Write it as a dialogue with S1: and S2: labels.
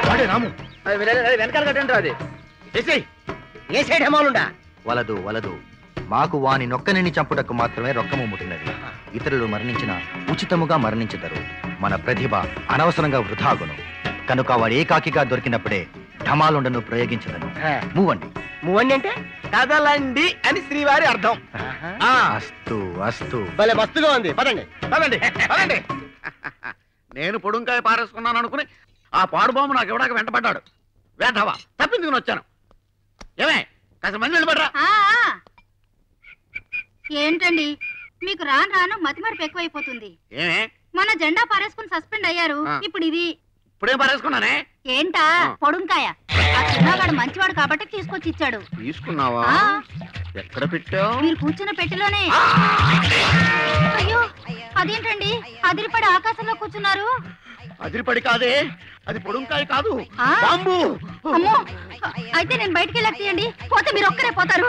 S1: వాడే రాము.
S2: వెనకాల కట్టండి అది.
S1: ఏ సైడ్ హేమాలుండా?
S3: వలదు వలదు, మాకు వాని నొక్కనిని చంపుటకు మాత్రమే రొక్కము ముట్టినది. ఇతరులు మరణించిన ఉచితముగా మరణించుతారు. మన ప్రతిభ అనవసరంగా వృధాగును. కనుక వాడు ఏకాకిగా దొరికినప్పుడే ఢమాలుండను ప్రయోగించదను. మూవండి.
S1: మూవండి అంటే
S2: కదలండి అని శ్రీవారి అర్థం.
S3: అస్తు అస్తు.
S1: భలే మస్తుగా ఉంది. పదండి
S2: పదండి పదండి. నేను పొడుంకాయ పారేసుకున్నాను అనుకుని ఆ పాడుబాము నాకు ఇవ్వడానికి వెంటబడ్డాడు. వేధవా తప్పించుకుని వచ్చాను. ఏమే కాస్త మంది నిలబడరా.
S4: ఏంటండి మీకు రాను రాను మతిమరుపు ఎక్కువైపోతుంది.
S2: ఏమే
S4: మన జెండా పారేసుకుని సస్పెండ్ అయ్యారు. ఇప్పుడు ఇది
S2: ఇప్పుడేం పారేసుకున్నానే?
S4: ఏంటా పొడుంకాయ? ఆ చిన్నవాడు మంచివాడు కాబట్టి తీసుకొచ్చి ఇచ్చాడు.
S2: తీసుకున్నావా? ఎక్కడ పెట్టావు?
S4: మీరు కూర్చున్న పెట్టెలోనే. అయ్యో అదేంటండి అదిరిపడి ఆకాశంలో కూర్చున్నారు?
S2: అదిరిపడి కాదే, అది పొడుంకాయ కాదు, బాంబు.
S4: అమ్మో, అయితే నేను బయటికి వెళ్ళి తీయండి, పోతే మీరు ఒక్కరే పోతారు.